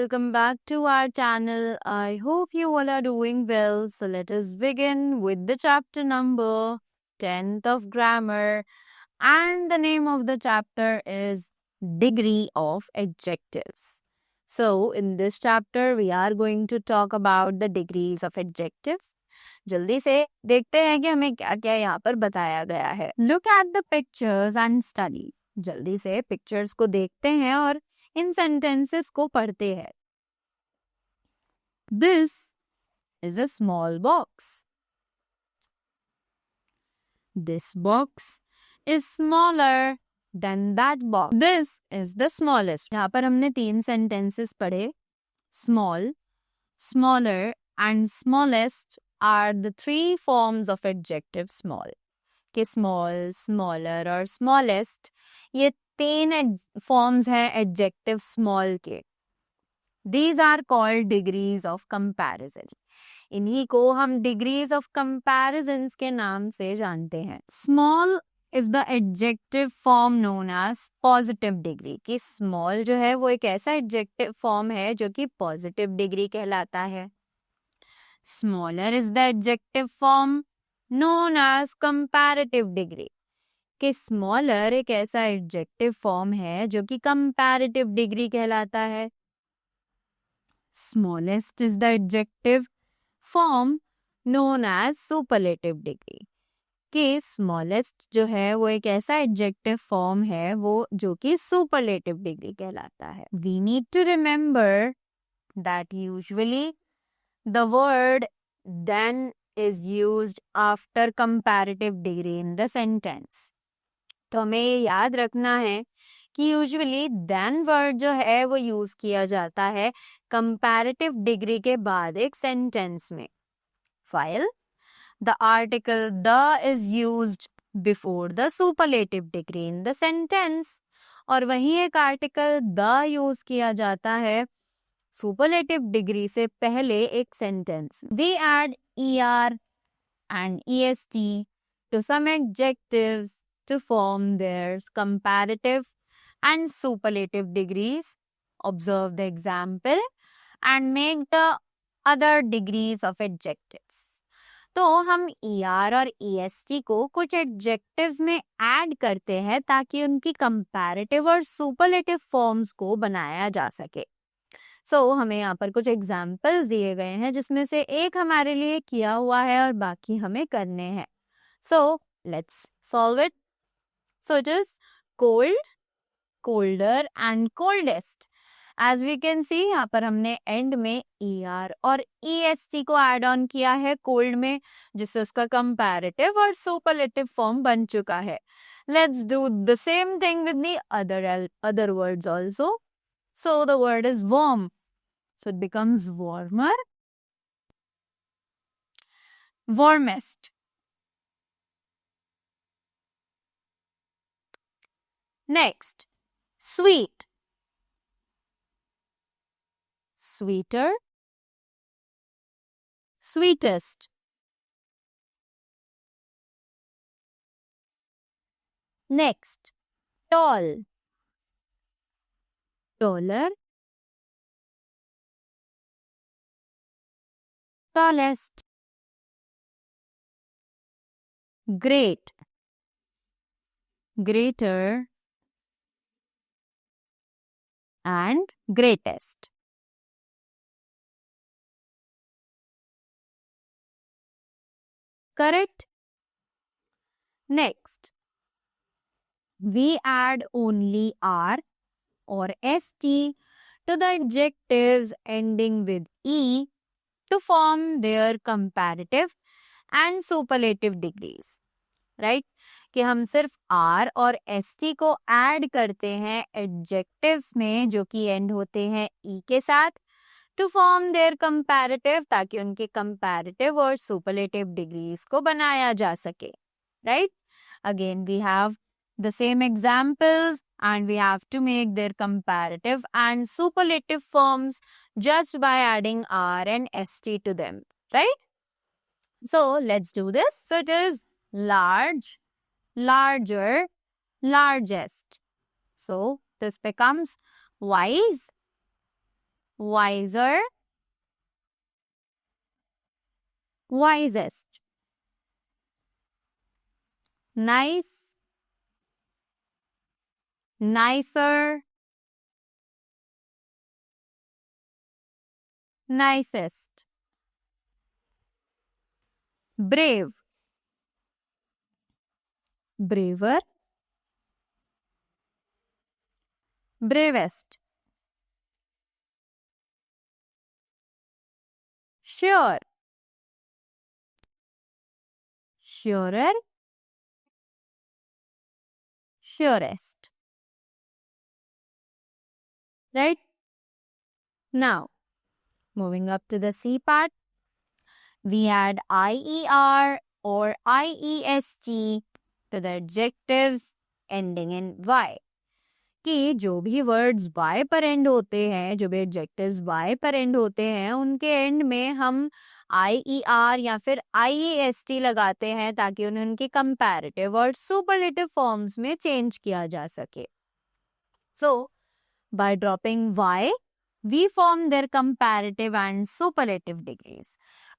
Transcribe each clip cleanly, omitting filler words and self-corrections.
welcome back to our channel. I hope you all are doing well. So let us begin with the chapter number 10th of grammar, and the name of the chapter is Degree of Adjectives. So in this chapter we are going to talk about the degrees of adjectives. जल्दी से देखते हैं कि हमें क्या क्या यहाँ पर बताया गया है. Look at the pictures and study. जल्दी से पिक्चर्स को देखते हैं और इन सेंटेंसेस को पढ़ते हैं. This is a small box. This box is smaller than that box. This is the smallest. यहाँ पर हमने 3 sentences पढ़े. Small, smaller and smallest are the 3 forms of adjective small. कि small, smaller और smallest ये 3 forms हैं adjective small के. These are called degrees of comparison. इन्हीं को हम degrees of comparisons के नाम से जानते हैं. Small is the adjective form known as positive degree. कि small जो है वो एक ऐसा adjective form है जो कि positive degree कहलाता है. Smaller is the adjective form known as comparative degree. कि smaller एक ऐसा adjective form है जो कि comparative degree कहलाता है. Smallest is the adjective form known as superlative degree. कि smallest जो है वो एक ऐसा adjective form है वो जो कि superlative degree कहलाता है. We need to remember that usually the word than is used after comparative degree in the sentence. तो हमें ये याद रखना है कि यूजुअली देन वर्ड जो है वो यूज किया जाता है कंपैरेटिव डिग्री के बाद एक सेंटेंस में. File the article the is used before the superlative degree in the sentence, और वहीं एक आर्टिकल द यूज किया जाता है सुपरलेटिव डिग्री से पहले एक sentence. We add er and est to some adjectives to form their comparative and superlative degrees. Observe the example and make the other degrees of adjectives. तो हम er और est को कुछ adjectives में add करते हैं ताकि उनकी comparative और superlative forms को बनाया जा सके. हमें यहाँ पर कुछ एग्जाम्पल्स दिए गए हैं जिसमें से एक हमारे लिए किया हुआ है और बाकी हमें करने हैं. Let's solve it. It is cold, colder and coldest. As we can see यहाँ पर हमने एंड में er और est को एड ऑन किया है कोल्ड में, जिससे उसका कंपैरेटिव और सुपरलेटिव फॉर्म बन चुका है. Let's do the same thing with the other words also. So the word is warm. So it becomes warmer. Warmest. Next, sweet. Sweeter. Sweetest. Next, tall. Taller. Tallest. Great. Greater. And greatest. Correct? Next, we add only r or st to the adjectives ending with e to form their comparative and superlative degrees. Right? कि हम सिर्फ r और st को add करते हैं adjectives में जो कि end होते हैं e के साथ to form their comparative, ताकि उनके comparative और superlative degrees को बनाया जा सके. Right? Again we have the same examples and we have to make their comparative and superlative forms just by adding r and st to them, right? So let's do this. So it is large, larger, largest. So this becomes wise, wiser, wisest, nice, nicer, nicest, brave, braver, bravest, sure, surer, surest. Right? Now, moving up to the C part, we add IER or IEST to the adjectives ending in Y. कि जो भी words by पर and होते हैं, जो भी adjectives bye पर and होते हैं, उनके एंड में हम IER या फिर IEST लगाते हैं ताकि उन्हें उनकी कंपैरेटिव और सुपरलेटिव फॉर्म्स में चेंज किया जा सके. सो by dropping Y, we form their comparative and superlative degrees.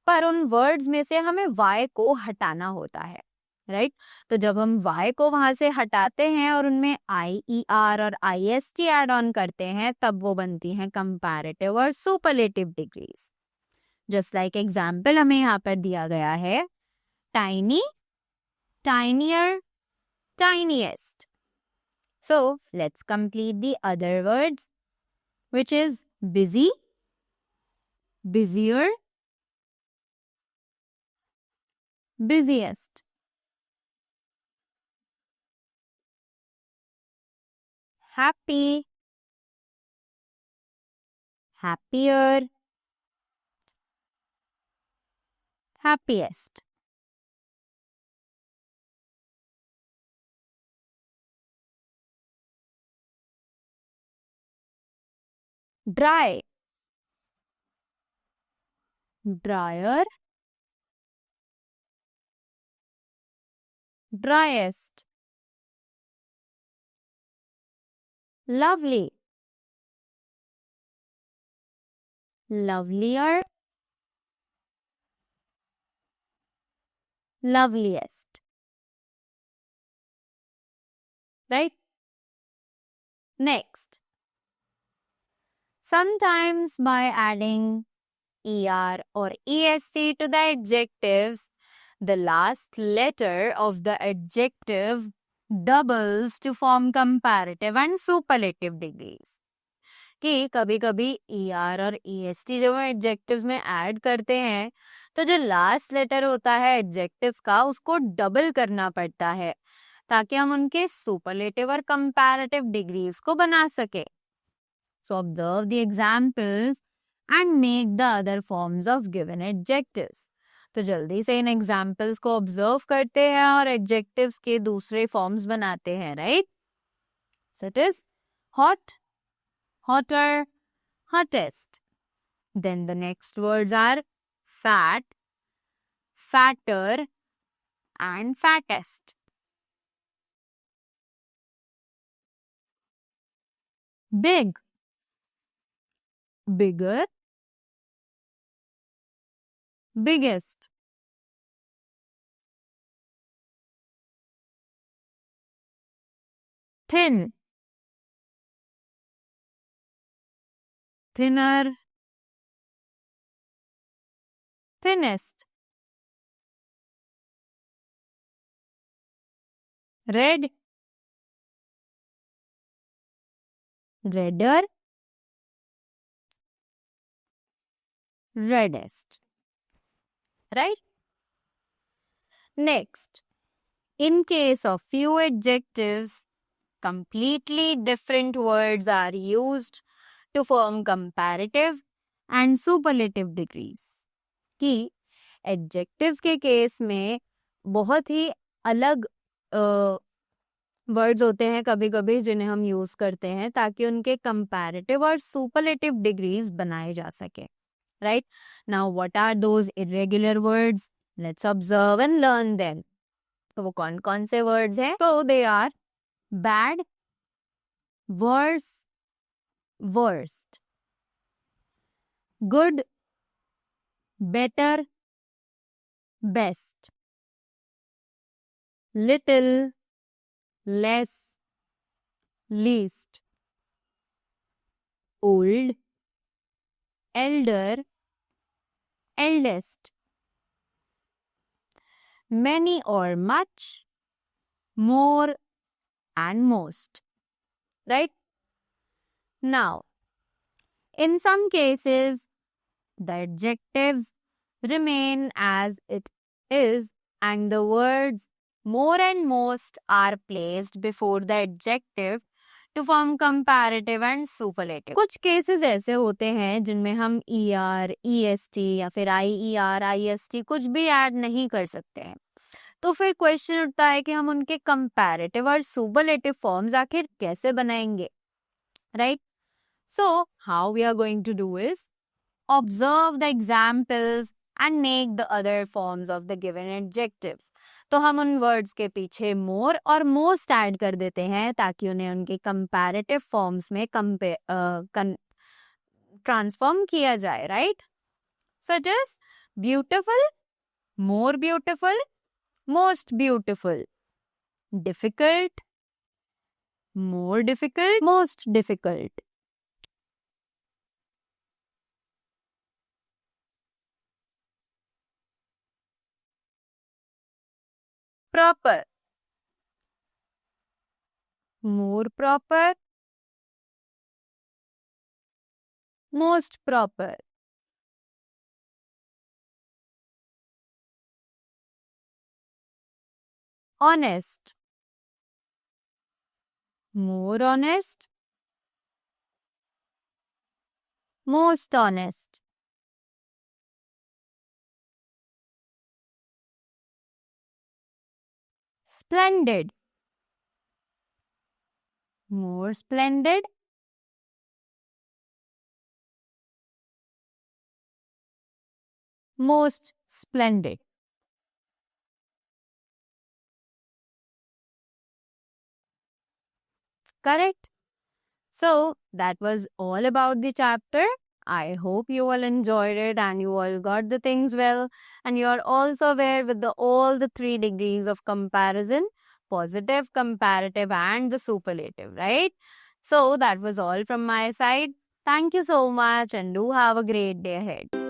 पर उन वर्ड्स में से हमें Y को हटाना होता है, राइट? तो जब हम Y को वहां से हटाते हैं और उनमें IER और IST ऐड ऑन करते हैं, तब वो बनती हैं कंपैरेटिव और superlative degrees. Just like example हमें यहाँ पर दिया गया है, tiny, tinier, tiniest. So let's complete the other words, which is busy, busier, busiest. Happy, happier, happiest. Dry, drier, driest. Lovely, lovelier, loveliest. Right? Next. Sometimes by adding ER or EST to the adjectives, the last letter of the adjective doubles to form comparative and superlative degrees. कि कभी कभी ER और EST जब हम adjectives में add करते हैं तो जो लास्ट लेटर होता है एडजेक्टिव्स का उसको डबल करना पड़ता है ताकि हम उनके सुपरलेटिव और कंपैरेटिव डिग्रीज को बना सके. So observe the examples and make the other forms of given adjectives. तो जल्दी से इन एग्जांपल्स को ऑब्जर्व करते हैं और एडजेक्टिव्स के दूसरे फॉर्म्स बनाते हैं, right? So it is hot, hotter, hottest. Then the next words are fat, fatter, and fattest. Big, bigger, biggest. Thin, thinner, thinnest. Red, redder, reddest. Right? Next, in case of few adjectives, completely different words are used to form comparative and superlative degrees. कि adjectives के case में बहुत ही अलग words होते हैं कभी कभी जिन्हें हम यूज करते हैं ताकि उनके कंपैरेटिव और सुपरलेटिव डिग्रीज बनाए जा सके. Right? Now what are those irregular words? Let's observe and learn them. तो वो कौन कौन से वर्ड्स हैं? तो they are bad, worse, worst. good, better, best, little, less, least, old, elder, eldest, many or much, more and most. Right? Now, in some cases, the adjectives remain as it is, and the words more and most are placed before the adjective to form comparative and superlative. कुछ cases ऐसे होते हैं जिनमें हम ER, EST या फिर IER, IST कुछ भी ऐड नहीं कर सकते हैं. तो फिर क्वेश्चन उठता है कि हम उनके कंपैरेटिव और सुपरलेटिव फॉर्म्स आखिर कैसे बनाएंगे, right? So, how we are going to do is observe the examples and make the other forms of the given adjectives. तो हम उन words के पीछे more और most add कर देते हैं ताकि उन्हें उनके comparative forms में transform किया जाए, right? Such as beautiful, more beautiful, most beautiful, difficult, more difficult, most difficult. Proper, more proper, most proper. Honest, more honest, most honest. Splendid, more splendid, most splendid. Correct? So, that was all about the chapter. I hope you all enjoyed it and you all got the things well. And you are also aware with all the 3 degrees of comparison, positive, comparative, and the superlative, right? So, that was all from my side. Thank you so much and do have a great day ahead.